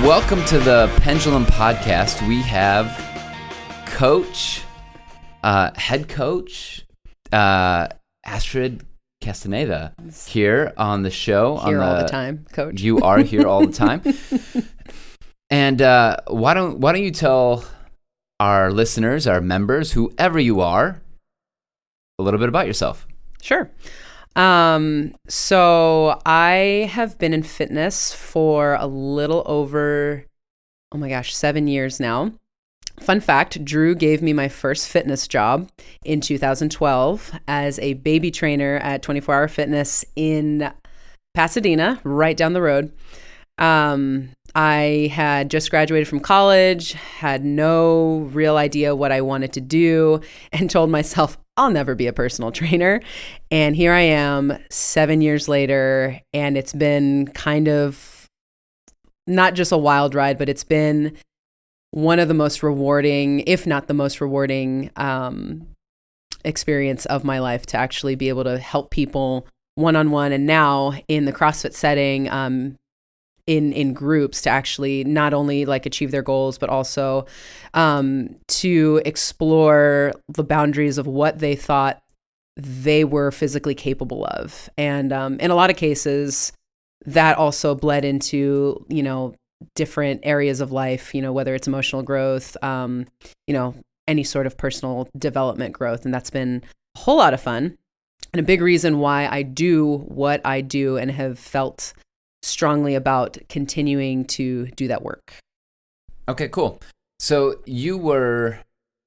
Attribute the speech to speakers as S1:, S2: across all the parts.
S1: Welcome to the Pendulum Podcast. We have head coach, Astrid Castaneda here on the show.
S2: Here all the time, coach.
S1: You are here all the time. And why don't you tell our listeners, our members, whoever you are, a little bit about yourself?
S2: Sure. So I have been in fitness for a little over, 7 years now. Fun fact, Drew gave me my first fitness job in 2012 as a baby trainer at 24 Hour Fitness in Pasadena, right down the road. I had just graduated from college, had no real idea what I wanted to do, and told myself, I'll never be a personal trainer. And here I am 7 years later, and it's been kind of not just a wild ride, but it's been one of the most rewarding, if not the most rewarding, experience of my life to actually be able to help people one-on-one, and now in the CrossFit setting, in groups, to actually not only like achieve their goals, but also to explore the boundaries of what they thought they were physically capable of. And in a lot of cases, that also bled into, different areas of life, whether it's emotional growth, any sort of personal development growth. And that's been a whole lot of fun. And a big reason why I do what I do and have felt strongly about continuing to do that work.
S1: Okay, cool. So you were,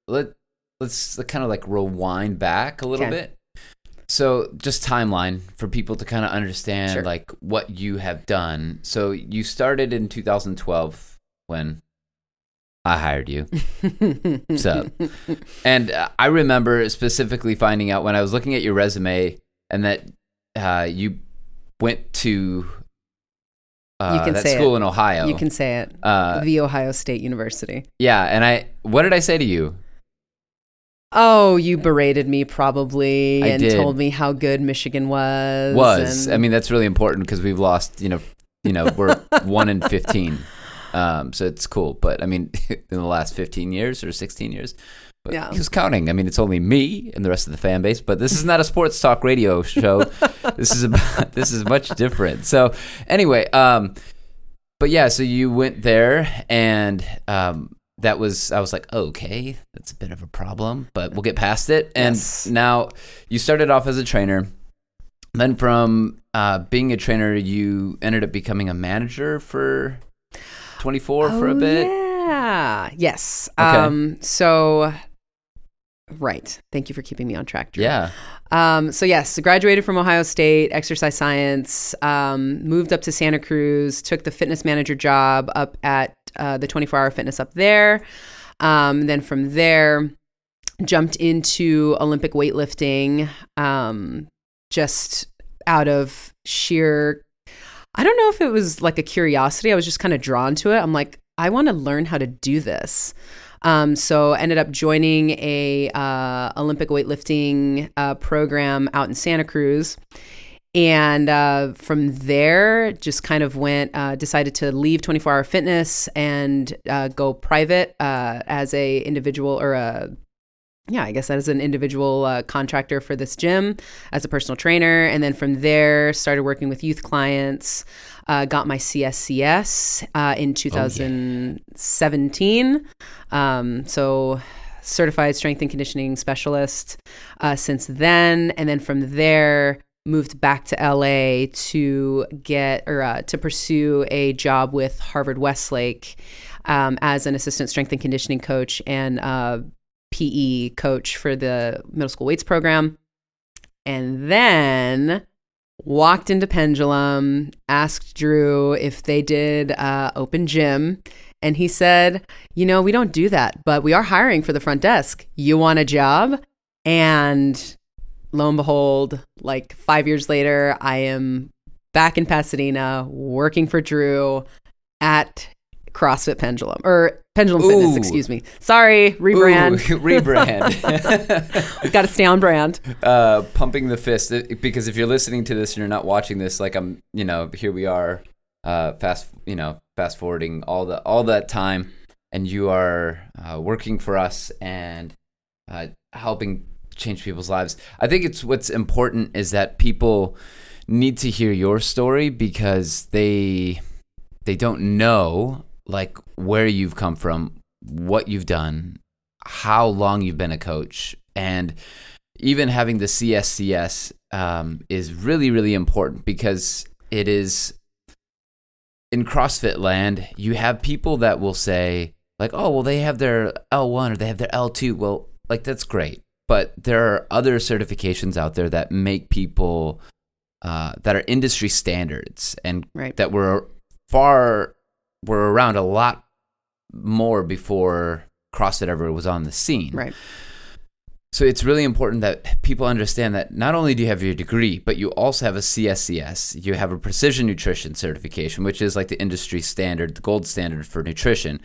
S1: let's kind of like rewind back a little bit. So just timeline for people to kind of understand like what you have done. So you started in 2012 when I hired you. And I remember specifically finding out when I was looking at your resume and that you went to that school in Ohio.
S2: You can say it. The Ohio State University.
S1: Yeah. And what did I say to you?
S2: Oh, you berated me probably
S1: I
S2: and
S1: did.
S2: Told me how good Michigan was.
S1: I mean, that's really important because we've lost, we're 1-15. So it's cool. But I mean, in the last 15 years or 16 years, but who's counting? I mean, it's only me and the rest of the fan base, but this is not a sports talk radio show. This is much different. So anyway, but yeah, so you went there and, I was like, okay, that's a bit of a problem, but we'll get past it. And now you started off as a trainer. Then from being a trainer, you ended up becoming a manager for 24 for a bit.
S2: Yeah. Yes.
S1: Okay.
S2: Right. Thank you for keeping me on track, Drew.
S1: Yeah.
S2: So graduated from Ohio State, exercise science, moved up to Santa Cruz, took the fitness manager job up at the 24 Hour Fitness up there. Then from there, jumped into Olympic weightlifting, just out of sheer, I don't know if it was like a curiosity. I was just kind of drawn to it. I'm like, I want to learn how to do this. So ended up joining a Olympic weightlifting program out in Santa Cruz. And from there, just kind of decided to leave 24 Hour Fitness and go private as a individual as an individual contractor for this gym as a personal trainer. And then from there, started working with youth clients, got my CSCS in 2017. So certified strength and conditioning specialist since then. And then from there, moved back to LA to to pursue a job with Harvard Westlake as an assistant strength and conditioning coach and PE coach for the middle school weights program. And then walked into Pendulum, asked Drew if they did open gym. And he said, we don't do that, but we are hiring for the front desk. You want a job? And lo and behold, like 5 years later, I am back in Pasadena working for Drew at CrossFit Pendulum Fitness, excuse me. Sorry, rebrand. We've got to stay on brand.
S1: Pumping the fist, because if you're listening to this and you're not watching this, like here we are fast forwarding all that time, and you are working for us and helping change people's lives. I think what's important is that people need to hear your story because they don't know like where you've come from, what you've done, how long you've been a coach, and even having the CSCS is really, really important because it is in CrossFit land. You have people that will say like, oh, well, they have their L1 or they have their L2. Well, like that's great. But there are other certifications out there that make people that are industry standards and that were around a lot more before CrossFit ever was on the scene.
S2: Right.
S1: So it's really important that people understand that not only do you have your degree, but you also have a CSCS. You have a precision nutrition certification, which is like the industry standard, the gold standard for nutrition.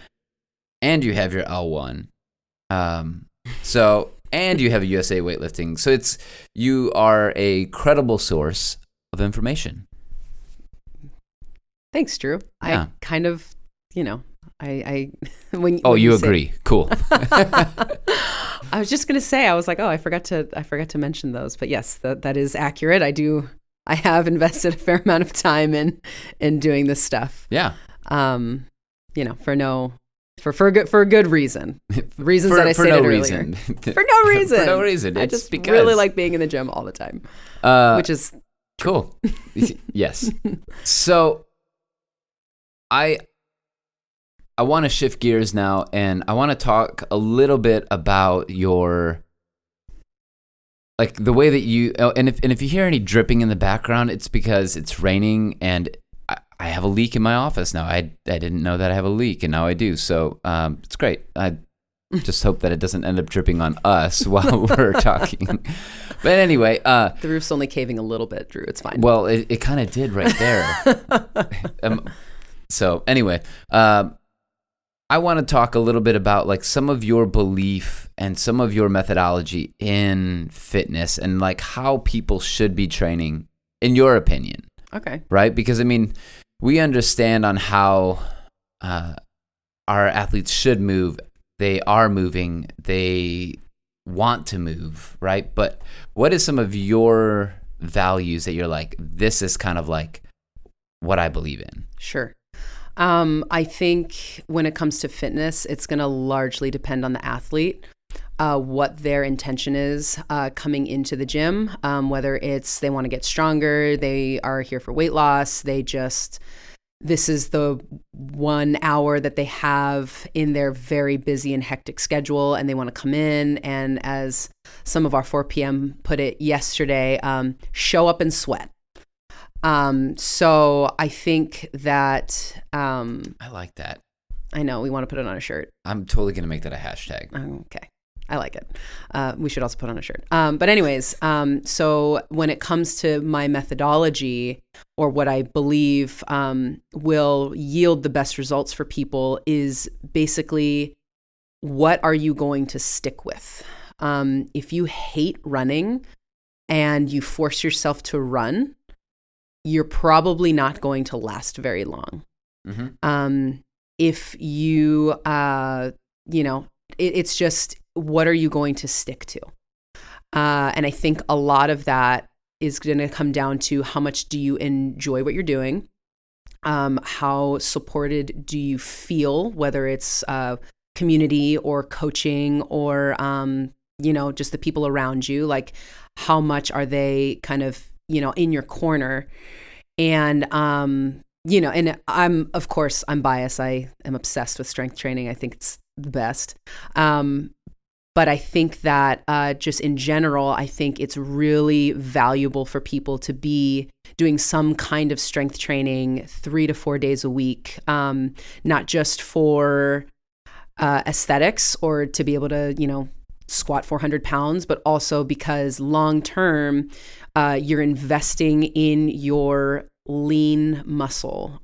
S1: And you have your L1. And you have a USA weightlifting. So you are a credible source of information.
S2: Thanks, Drew.
S1: Yeah.
S2: I kind of, when
S1: you agree. Cool.
S2: I was just gonna say, I was like, I forgot to mention those, but yes, that is accurate. I have invested a fair amount of time in doing this stuff.
S1: Yeah.
S2: For a good reason. Reasons that I stated earlier.
S1: Reason.
S2: For no reason.
S1: For no reason.
S2: I just really like being in the gym all the time, which is
S1: cool. Yes. So I want to shift gears now, and I want to talk a little bit about your, like the way that you, and if you hear any dripping in the background, it's because it's raining and I have a leak in my office now. I didn't know that I have a leak, and now I do. So it's great. I just hope that it doesn't end up dripping on us while we're talking. But anyway.
S2: The roof's only caving a little bit, Drew. It's fine.
S1: Well, it kind of did right there. So anyway, I want to talk a little bit about like some of your belief and some of your methodology in fitness and like how people should be training, in your opinion.
S2: Okay.
S1: Right? Because, I mean, we understand on how our athletes should move. They are moving. They want to move, right? But what is some of your values that you're like, this is kind of like what I believe in?
S2: Sure. I think when it comes to fitness, it's going to largely depend on the athlete, what their intention is coming into the gym, whether it's they want to get stronger, they are here for weight loss, this is the 1 hour that they have in their very busy and hectic schedule, and they want to come in and, as some of our 4 p.m. put it yesterday, show up and sweat. So I think that
S1: I like that.
S2: I know, we want to put it on a shirt.
S1: I'm totally going to make that a hashtag.
S2: Okay. I like it. We should also put on a shirt. But anyways, so when it comes to my methodology or what I believe will yield the best results for people is basically, what are you going to stick with? If you hate running and you force yourself to run, you're probably not going to last very long. Mm-hmm. If you, it's just, what are you going to stick to? And I think a lot of that is going to come down to how much do you enjoy what you're doing? How supported do you feel, whether it's community or coaching or, just the people around you? Like, how much are they kind of, in your corner? And, and I'm biased. I am obsessed with strength training. I think it's the best. But I think that just in general, I think it's really valuable for people to be doing some kind of strength training 3 to 4 days a week, not just for aesthetics or to be able to, squat 400 pounds, but also because long term, you're investing in your lean muscle,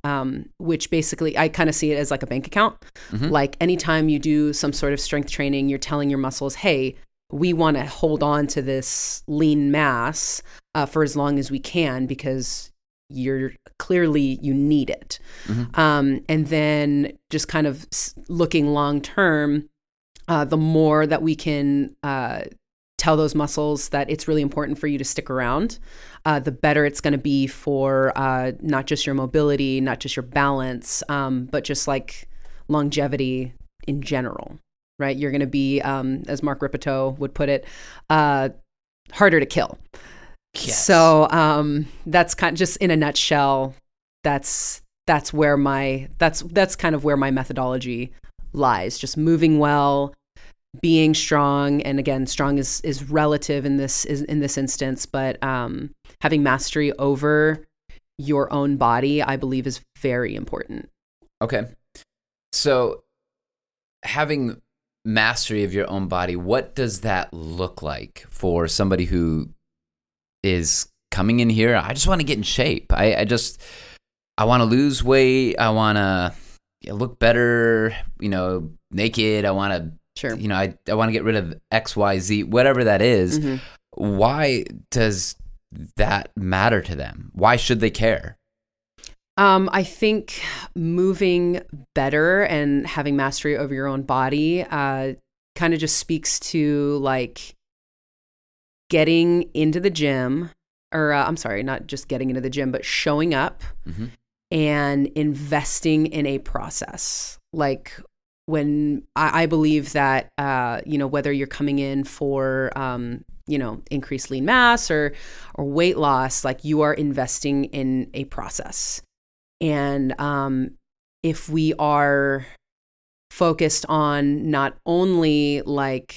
S2: which basically I kind of see it as like a bank account. Mm-hmm. Like anytime you do some sort of strength training, you're telling your muscles, hey, we want to hold on to this lean mass for as long as we can because you need it. And then just kind of looking long term, the more that we can tell those muscles that it's really important for you to stick around, the better it's going to be for not just your mobility, not just your balance, but just like longevity in general, right? You're going to be, as Mark Ripito would put it, harder to kill. Yes. So that's kind of just in a nutshell. That's where that's kind of where my methodology lies. Just moving well, being strong, and again, strong is relative in this instance, but having mastery over your own body, I believe, is very important.
S1: Okay, so having mastery of your own body, what does that look like for somebody who is coming in here? I just want to get in shape. I want to lose weight. I want to look better, naked. I want to,
S2: sure.
S1: I want to get rid of X, Y, Z, whatever that is. Mm-hmm. Why does that matter to them? Why should they care?
S2: I think moving better and having mastery over your own body kind of just speaks to like getting into the gym, or I'm sorry, not just getting into the gym, but showing up and investing in a process. Like when I believe that, whether you're coming in for, increased lean mass or weight loss, like you are investing in a process. And if we are focused on not only like,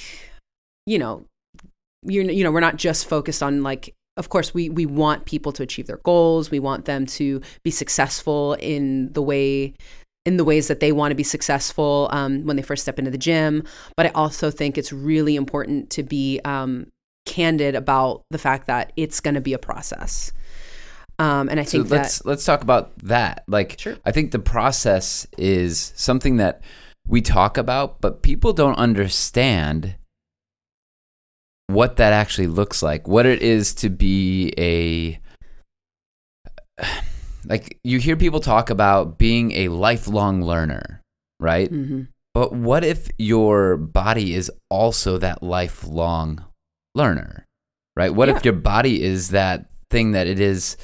S2: we're not just focused on like, of course, we want people to achieve their goals. We want them to be successful in the ways that they want to be successful when they first step into the gym. But I also think it's really important to be candid about the fact that it's going to be a process. And I think
S1: let's talk about that. Like,
S2: sure.
S1: I think the process is something that we talk about, but people don't understand what that actually looks like, what it is to be like you hear people talk about being a lifelong learner, right? Mm-hmm. But what if your body is also that lifelong learner, right? What if your body is that thing that it is?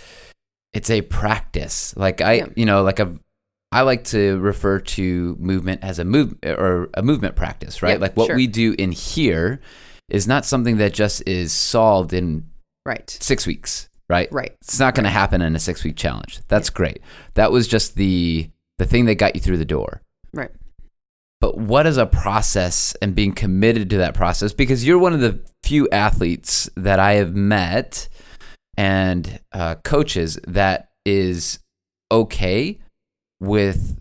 S1: It's a practice. Like I like to refer to movement as a movement practice, right? Like what we do in here is not something that just is solved in 6 weeks, right?
S2: Right.
S1: It's not going to happen in a 6-week challenge. That's great. That was just the thing that got you through the door.
S2: Right.
S1: But what is a process and being committed to that process? Because you're one of the few athletes that I have met and coaches that is okay with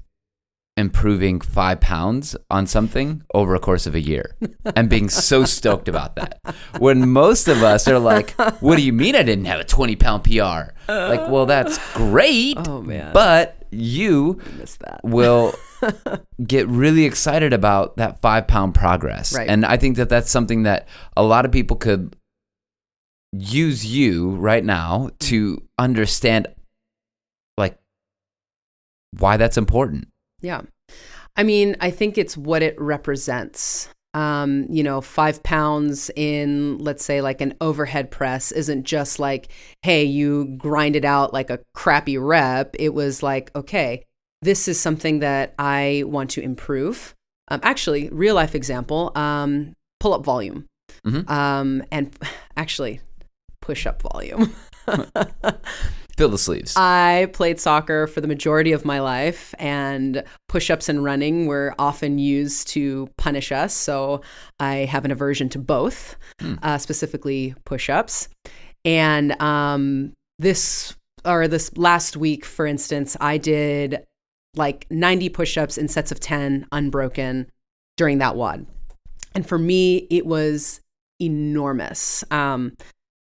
S1: improving 5 pounds on something over a course of a year and being so stoked about that. When most of us are like, what do you mean I didn't have a 20-pound PR? Like, well, that's great, but you will get really excited about that 5-pound progress.
S2: Right.
S1: And I think that that's something that a lot of people could use you right now to understand, like, why that's important.
S2: Yeah. I mean, I think it's what it represents. 5 pounds in, let's say, like an overhead press isn't just like, hey, you grind it out like a crappy rep. It was like, okay, this is something that I want to improve. Actually, real life example, pull-up volume. Mm-hmm. And actually, push-up volume.
S1: Fill the sleeves.
S2: I played soccer for the majority of my life, and push-ups and running were often used to punish us. So I have an aversion to both, specifically push-ups. And this last week, for instance, I did like 90 push-ups in sets of 10 unbroken during that WOD. And for me, it was enormous.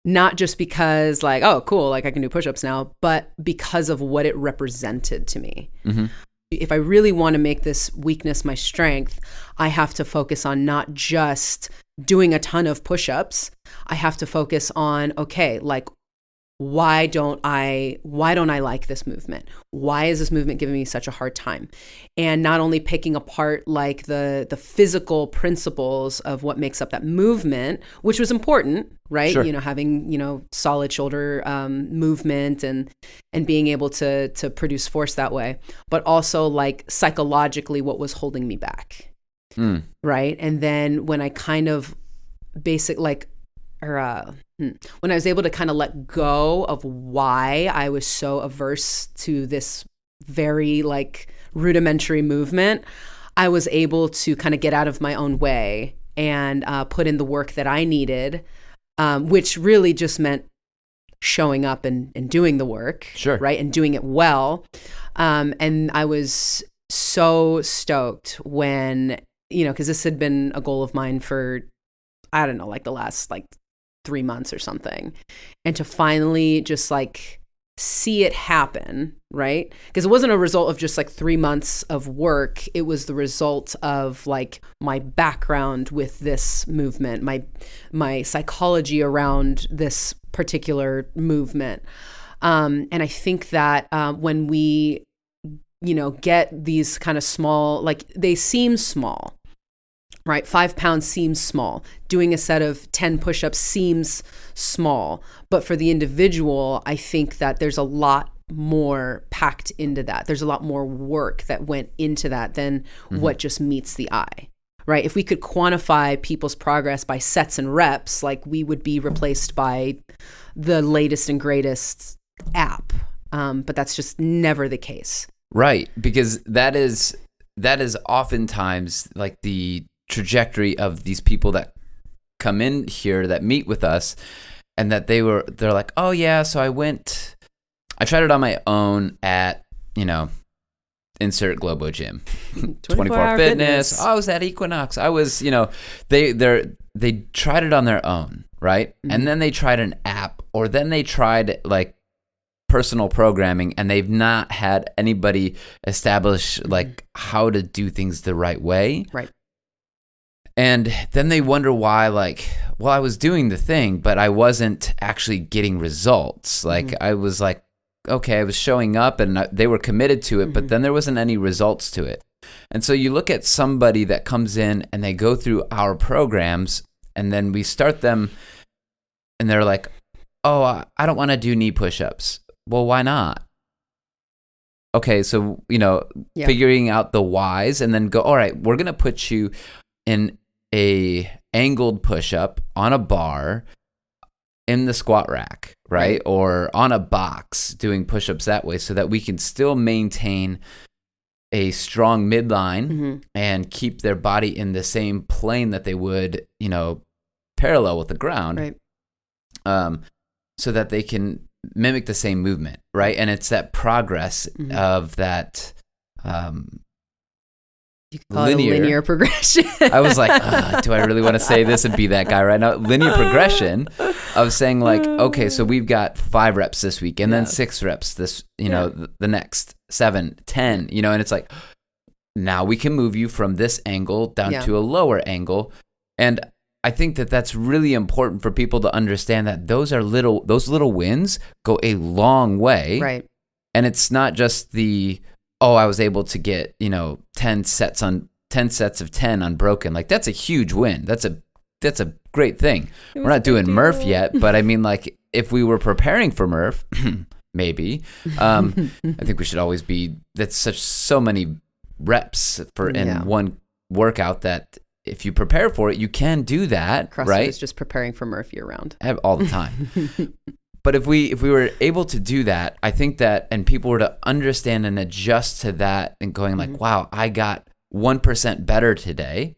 S2: Not just because like, oh, cool, like I can do push-ups now, but because of what it represented to me. Mm-hmm. If I really want to make this weakness my strength, I have to focus on not just doing a ton of push-ups. I have to focus on, okay, like why don't I like this movement? Why is this movement giving me such a hard time? And not only picking apart like the physical principles of what makes up that movement, which was important, right?
S1: Sure.
S2: Having, solid shoulder movement and being able to produce force that way, but also like psychologically what was holding me back. Right. And then when I kind of when I was able to kind of let go of why I was so averse to this very like rudimentary movement, I was able to kind of get out of my own way and put in the work that I needed, which really just meant showing up and doing the work,
S1: sure,
S2: right, and doing it well. And I was so stoked when, because this had been a goal of mine for, I don't know, like the last like 3 months or something, and to finally just like see it happen, right? Because it wasn't a result of just like 3 months of work. It was the result of like my background with this movement, my psychology around this particular movement. And I think that when we, get these kind of small, like they seem small, right? 5 pounds seems small. Doing a set of 10 push-ups seems small. But for the individual, I think that there's a lot more packed into that. There's a lot more work that went into that than what just meets the eye, right? If we could quantify people's progress by sets and reps, like we would be replaced by the latest and greatest app. But that's just never the case.
S1: Right. Because that is oftentimes like the trajectory of these people that come in here that meet with us, and that they're like, oh yeah, so I tried it on my own at, insert Globo Gym, 24-hour fitness. I was at Equinox. I was, they tried it on their own, right? And then they tried an app, or then they tried like personal programming, and they've not had anybody establish like how to do things the right way.
S2: Right.
S1: And then they wonder why, like, well, I was doing the thing, but I wasn't actually getting results. Like, I was like, okay, I was showing up and they were committed to it, but then there wasn't any results to it. And so you look at somebody that comes in and they go through our programs, and then we start them and they're like, oh, I don't want to do knee push-ups. Well, why not? Okay, so, figuring out the whys, and then go, all right, we're going to put you in a angled push-up on a bar in the squat rack, right? Or on a box doing push-ups that way, so that we can still maintain a strong midline and keep their body in the same plane that they would, parallel with the ground,
S2: right?
S1: So that they can mimic the same movement, right? And it's that progress of that
S2: you could call it a linear progression.
S1: I was like, do I really want to say this and be that guy right now? Linear progression of saying like, okay, so we've got 5 reps this week, and then 6 reps this, the next 7, 10, and it's like, now we can move you from this angle down to a lower angle. And I think that that's really important for people to understand, that those little wins go a long way.
S2: Right.
S1: And it's not just I was able to get, 10 sets of 10 unbroken. Like, that's a huge win. That's a great thing. We're not doing Murph yet, but I mean, like, if we were preparing for Murph, maybe, I think we should always be, that's so many reps in one workout, that if you prepare for it, you can do that.
S2: CrossFit
S1: right?
S2: is just preparing for Murph year round.
S1: All the time. But if we were able to do that, I think that, and people were to understand and adjust to that, and going like, wow, I got 1% better today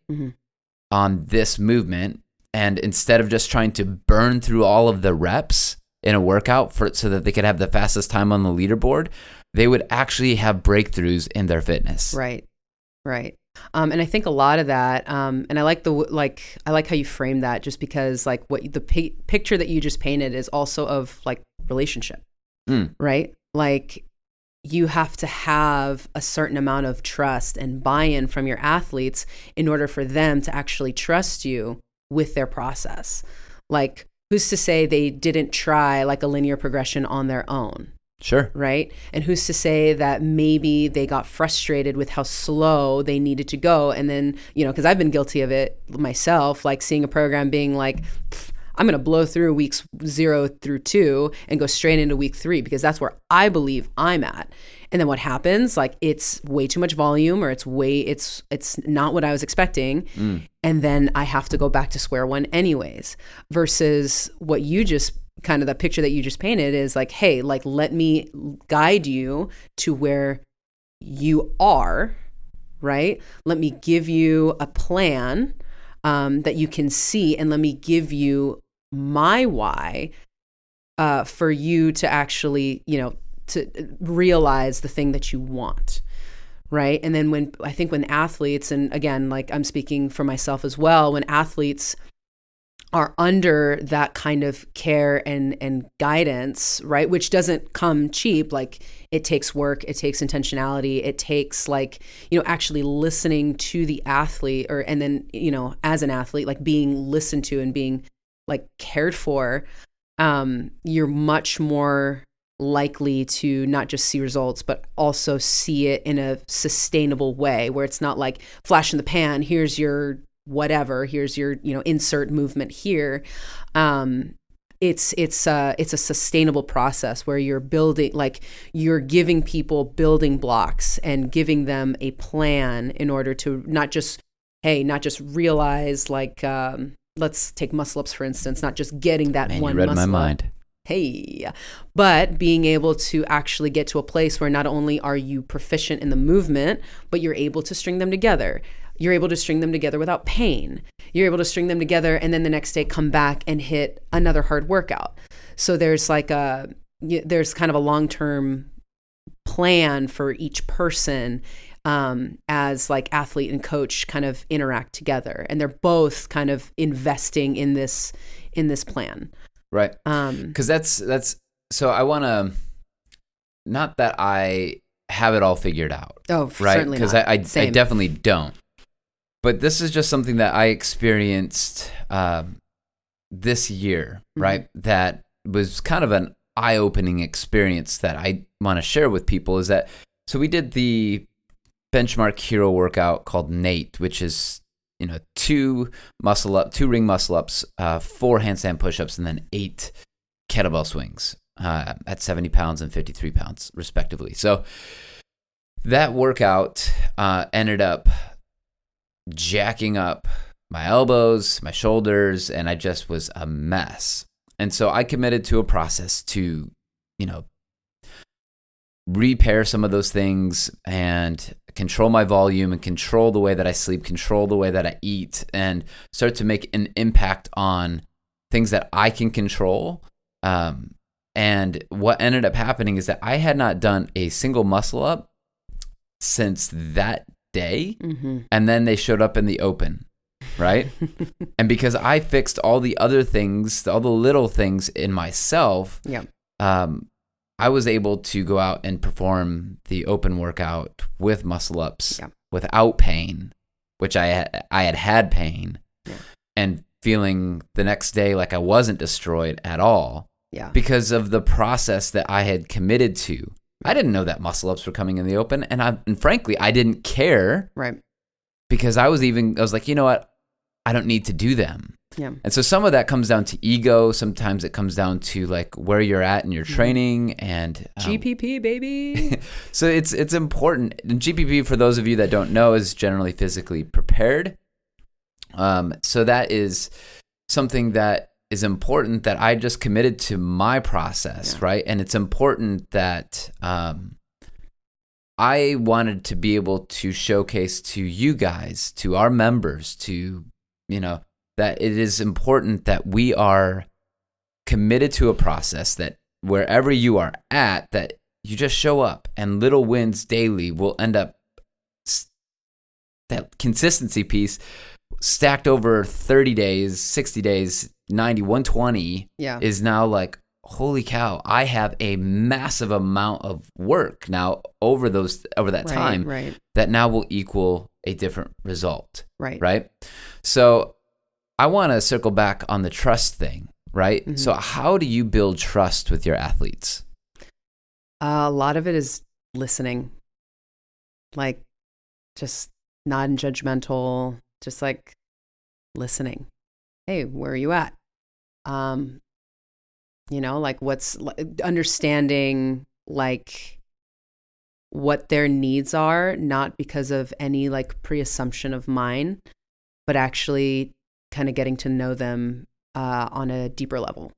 S1: on this movement. And instead of just trying to burn through all of the reps in a workout so that they could have the fastest time on the leaderboard, they would actually have breakthroughs in their fitness.
S2: Right. And I think a lot of that, and I like how you frame that, just because like what the picture that you just painted is also of like relationship, right? Like, you have to have a certain amount of trust and buy-in from your athletes in order for them to actually trust you with their process. Like, who's to say they didn't try like a linear progression on their own?
S1: Sure.
S2: Right. And who's to say that maybe they got frustrated with how slow they needed to go. And then, because I've been guilty of it myself, like seeing a program being like, I'm going to blow through weeks 0 through 2 and go straight into week 3 because that's where I believe I'm at. And then what happens? Like it's way too much volume, or it's not what I was expecting. And then I have to go back to square one anyways, versus what you just kind of the picture that you just painted is like, hey, like, let me guide you to where you are, right? Let me give you a plan that you can see, and let me give my why for you to actually, to realize the thing that you want. Right. And then when athletes, and again, like I'm speaking for myself as well, when athletes are under that kind of care and guidance, right, which doesn't come cheap, like it takes work, it takes intentionality, it takes like, actually listening to the athlete, and then, as an athlete, like being listened to and being like cared for, you're much more likely to not just see results, but also see it in a sustainable way where it's not like flash in the pan, here's your whatever, here's your, insert movement here. It's a sustainable process where you're building, like you're giving people building blocks and giving them a plan in order to not just realize like, let's take muscle ups, for instance, not just getting that one
S1: you read
S2: muscle
S1: my
S2: up.
S1: mind.
S2: Hey, but being able to actually get to a place where not only are you proficient in the movement, but you're able to string them together. You're able to string them together without pain. You're able to string them together and then the next day come back and hit another hard workout. So there's kind of a long-term plan for each person as like athlete and coach kind of interact together. And they're both kind of investing in this plan.
S1: Right. Because that's so I want to, not that I have it all figured out.
S2: Oh,
S1: right?
S2: Certainly not.
S1: Because I definitely don't. But this is just something that I experienced this year, right? That was kind of an eye-opening experience that I want to share with people. Is that, so we did the benchmark hero workout called Nate, which is 2 ring muscle ups, 4 handstand push-ups, and then 8 kettlebell swings at 70 pounds and 53 pounds respectively. So that workout ended up jacking up my elbows, my shoulders, and I just was a mess. And so I committed to a process to, repair some of those things and control my volume and control the way that I sleep, control the way that I eat, and start to make an impact on things that I can control. And what ended up happening is that I had not done a single muscle up since that day. And then they showed up in the open, right? And because I fixed all the other things, all the little things in myself, I was able to go out and perform the open workout with muscle ups without pain, which I had pain, and feeling the next day like I wasn't destroyed at all because of the process that I had committed to. I didn't know that muscle ups were coming in the open, and frankly, I didn't care,
S2: right?
S1: Because I was like, you know what, I don't need to do them.
S2: Yeah.
S1: And so some of that comes down to ego. Sometimes it comes down to like where you're at in your training and
S2: GPP, baby.
S1: So it's important. And GPP, for those of you that don't know, is generally physically prepared. So that is something that is important that I just committed to my process, right? And it's important that I wanted to be able to showcase to you guys, to our members, to, that it is important that we are committed to a process, that wherever you are at, that you just show up, and little wins daily will end up, that consistency piece stacked over 30 days, 60 days, 90, 120 is now like, holy cow, I have a massive amount of work now over that time that now will equal a different result. Right. So I want to circle back on the trust thing, right? Mm-hmm. So how do you build trust with your athletes?
S2: A lot of it is listening, like just non-judgmental, just like listening. Hey, where are you at? Like what's understanding like what their needs are, not because of any like pre-assumption of mine, but actually kind of getting to know them on a deeper level.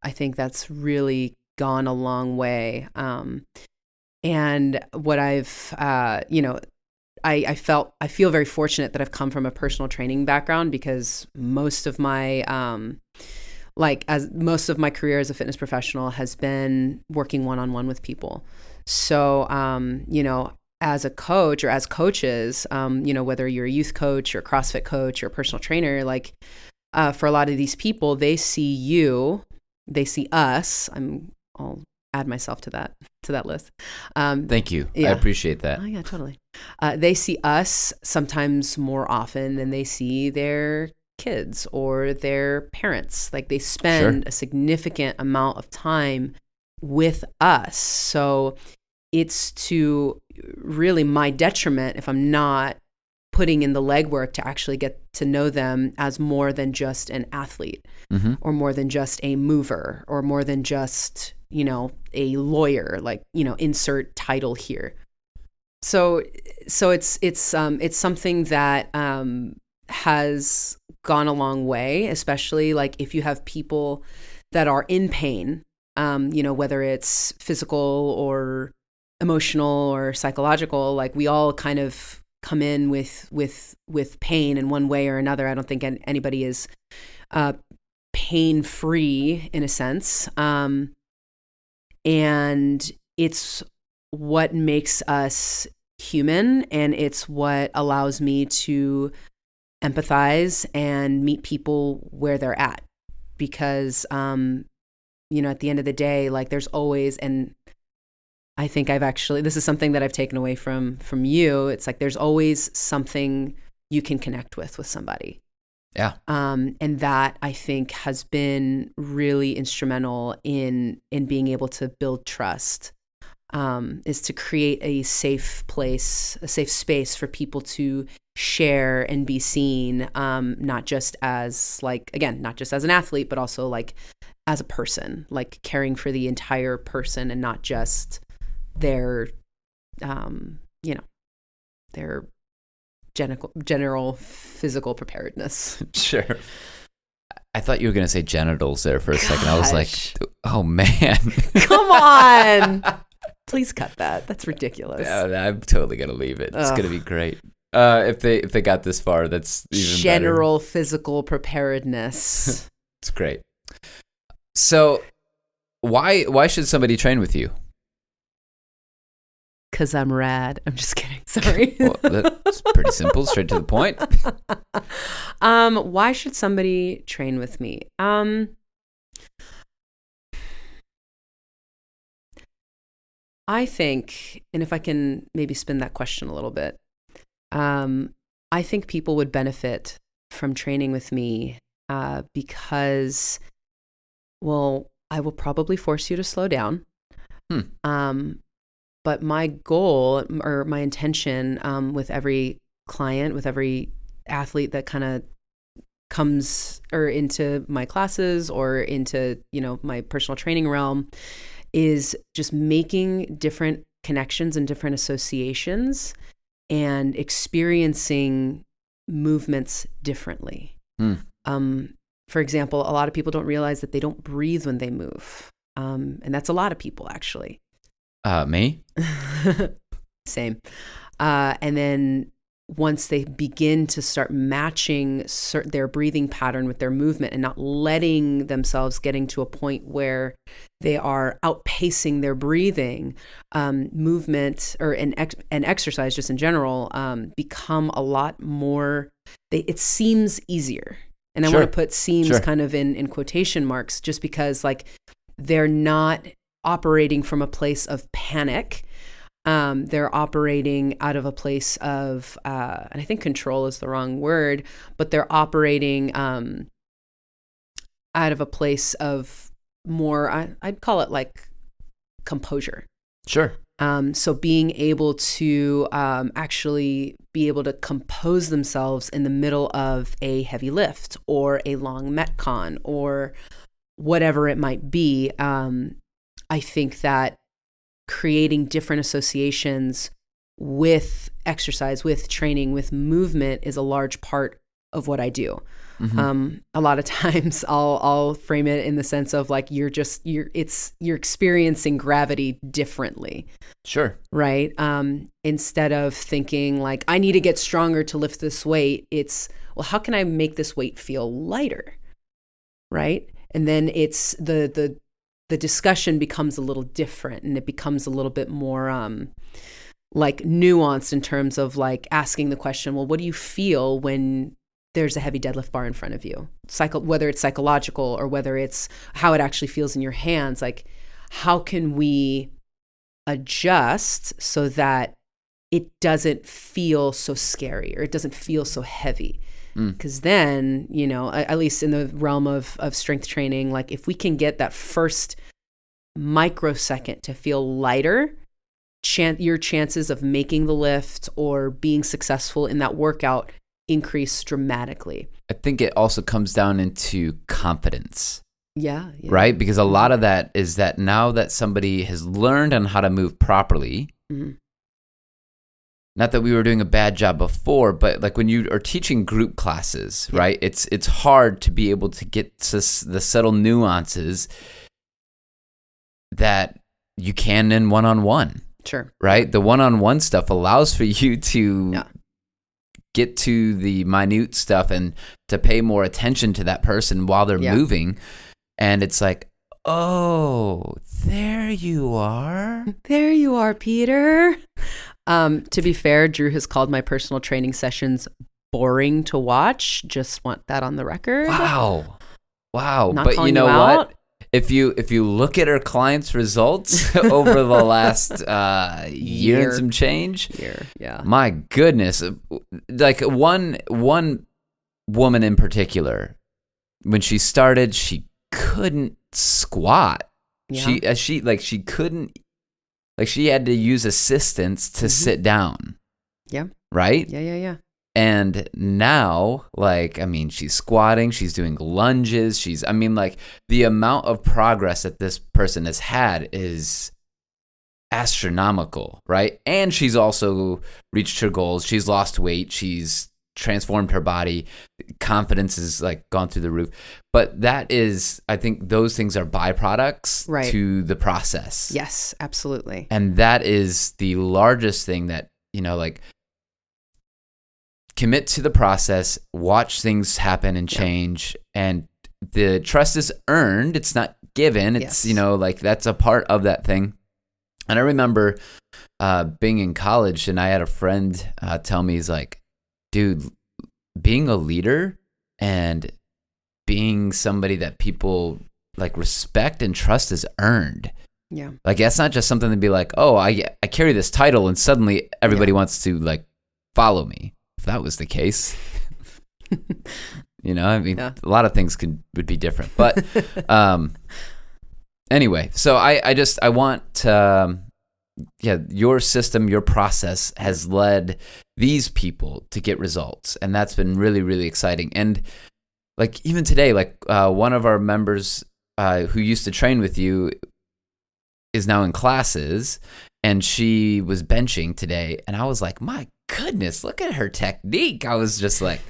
S2: I think that's really gone a long way. And what I've, I feel very fortunate that I've come from a personal training background, because most of my, most of my career as a fitness professional has been working one-on-one with people. So, as a coach or as coaches, whether you're a youth coach or a CrossFit coach or a personal trainer, like for a lot of these people, they see us. I'll add myself to that list.
S1: Thank you. Yeah. I appreciate that.
S2: Oh yeah, totally. They see us sometimes more often than they see their kids or their parents. Like they spend a significant amount of time with us. So it's to really my detriment if I'm not putting in the legwork to actually get to know them as more than just an athlete, or more than just a mover, or more than just, a lawyer, like, insert title here. So it's something that has gone a long way, especially like if you have people that are in pain, whether it's physical or emotional or psychological, like we all kind of come in with pain in one way or another. I don't think anybody is pain free in a sense. And it's what makes us human, and it's what allows me to empathize and meet people where they're at, because at the end of the day, like there's always, and I think this is something that I've taken away from you. It's like there's always something you can connect with somebody.
S1: Yeah.
S2: And that I think has been really instrumental in being able to build trust, is to create a safe place, a safe space for people to share and be seen, not just as not just as an athlete, but also like as a person, like caring for the entire person and not just their, their general physical preparedness.
S1: Sure. I thought you were going to say genitals there for a second. I was like, oh man.
S2: Come on. Please cut that. That's ridiculous.
S1: I'm totally going to leave it. It's going to be great. If they got this far, that's even
S2: general
S1: better.
S2: Physical preparedness.
S1: It's great. So why should somebody train with you?
S2: Because I'm rad. I'm just kidding. Sorry.
S1: Well, that's pretty simple. Straight to the point.
S2: Why should somebody train with me? I think, and if I can maybe spin that question a little bit, I think people would benefit from training with me because, I will probably force you to slow down. But my goal or my intention with every client, with every athlete that kind of comes or into my classes or into, my personal training realm, is just making different connections and different associations and experiencing movements differently. For example, a lot of people don't realize that they don't breathe when they move. And that's a lot of people, actually.
S1: Me?
S2: Same. And then once they begin to start matching their breathing pattern with their movement and not letting themselves getting to a point where they are outpacing their breathing, movement or an exercise just in general become a lot more, it seems easier. And I want to put seems kind of in quotation marks, just because like they're not operating from a place of panic. They're operating out of a place of, and I think control is the wrong word, but they're operating out of a place of more, I'd call it like composure.
S1: Sure.
S2: So being able to actually be able to compose themselves in the middle of a heavy lift or a long Metcon or whatever it might be, I think that creating different associations with exercise, with training, with movement is a large part of what I do. Mm-hmm. A lot of times I'll frame it in the sense of like you're experiencing gravity differently.
S1: Sure.
S2: Right. Instead of thinking like I need to get stronger to lift this weight, it's, well, how can I make this weight feel lighter? Right. And then it's the discussion becomes a little different, and it becomes a little bit more like nuanced in terms of like asking the question, well, what do you feel when there's a heavy deadlift bar in front of you? Whether it's psychological or whether it's how it actually feels in your hands, like how can we adjust so that it doesn't feel so scary or it doesn't feel so heavy? Because then, you know, at least in the realm of strength training, like if we can get that first microsecond to feel lighter, your chances of making the lift or being successful in that workout increase dramatically.
S1: I think it also comes down into confidence.
S2: Yeah.
S1: Right? Because a lot of that is that now that somebody has learned on how to move properly, not that we were doing a bad job before, but like when you are teaching group classes, right? It's hard to be able to get to the subtle nuances that you can in one-on-one.
S2: Sure.
S1: Right? The one-on-one stuff allows for you to get to the minute stuff and to pay more attention to that person while they're moving. And it's like, oh, there you are.
S2: There you are, Peter. To be fair, Drew has called my personal training sessions boring to watch. Just want that on the record.
S1: Wow.
S2: Not
S1: but you know
S2: what?
S1: Out. If you look at our clients' results over the last year and some change, my goodness, like one woman in particular, when she started, she couldn't squat. Yeah. She couldn't, like she had to use assistance to sit down.
S2: Yeah.
S1: Right?
S2: Yeah.
S1: And now, like, I mean, she's squatting, she's doing lunges, like the amount of progress that this person has had is astronomical, right? And she's also reached her goals. She's lost weight. She's transformed her body. Confidence is like gone through the roof. But that is, I think those things are byproducts to the process.
S2: Yes, absolutely.
S1: And that is the largest thing that, you know, like, commit to the process, watch things happen and change, and the trust is earned. It's not given. It's, you know, like that's a part of that thing. And I remember being in college, and I had a friend tell me, he's like, dude, being a leader and being somebody that people like respect and trust is earned.
S2: Yeah.
S1: Like that's not just something to be like, oh, I carry this title and suddenly everybody wants to like follow me. If that was the case, you know, I mean, a lot of things would be different, but, anyway, so I want, your system, your process has led these people to get results. And that's been really, really exciting. And like, even today, like, one of our members, who used to train with you is now in classes, and she was benching today. And I was like, my goodness, look at her technique. I was just like,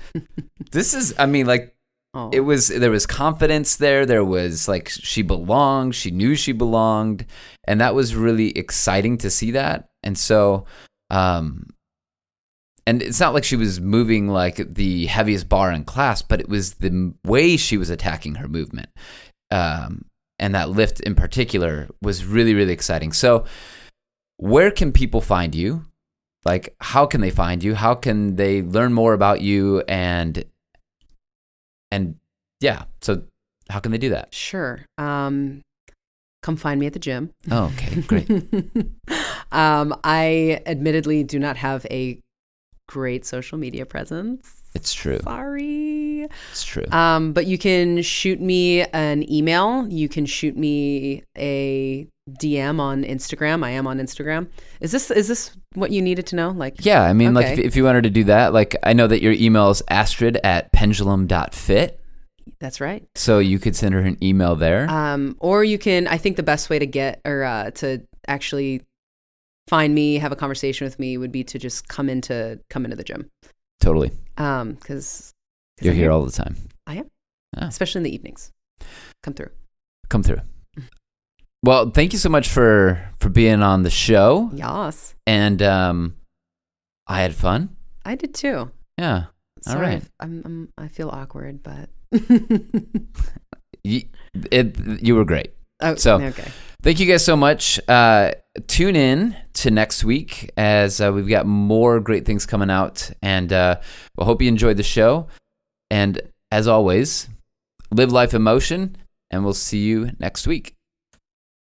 S1: this is, I mean, like, there was confidence there. There was like, she belonged, she knew she belonged. And that was really exciting to see that. And so, and it's not like she was moving like the heaviest bar in class, but it was the way she was attacking her movement. And that lift in particular was really, really exciting. So where can people find you? Like, how can they find you? How can they learn more about you? And yeah, so how can they do that?
S2: Sure. Come find me at the gym.
S1: Oh, okay, great.
S2: I admittedly do not have a great social media presence.
S1: It's true.
S2: Sorry.
S1: It's true.
S2: But you can shoot me an email. You can shoot me a DM on Instagram. I am on Instagram. Is this what you needed to know?
S1: Yeah, I mean, okay. If you wanted to do that, I know that your email is astrid@pendulum.fit.
S2: That's right.
S1: So you could send her an email there.
S2: Or you can, I think the best way to to actually find me, have a conversation with me would be to just come into the gym.
S1: Totally.
S2: Because
S1: you're here all the time.
S2: I am. Especially in the evenings. Come through.
S1: Well, thank you so much for being on the show.
S2: Yes.
S1: And I had fun.
S2: I did too.
S1: Yeah.
S2: Sorry,
S1: all right.
S2: I feel awkward, but
S1: you were great.
S2: Oh, so okay.
S1: Thank you guys so much. Tune in to next week as we've got more great things coming out, and we'll hope you enjoyed the show. And as always, live life in motion, and we'll see you next week.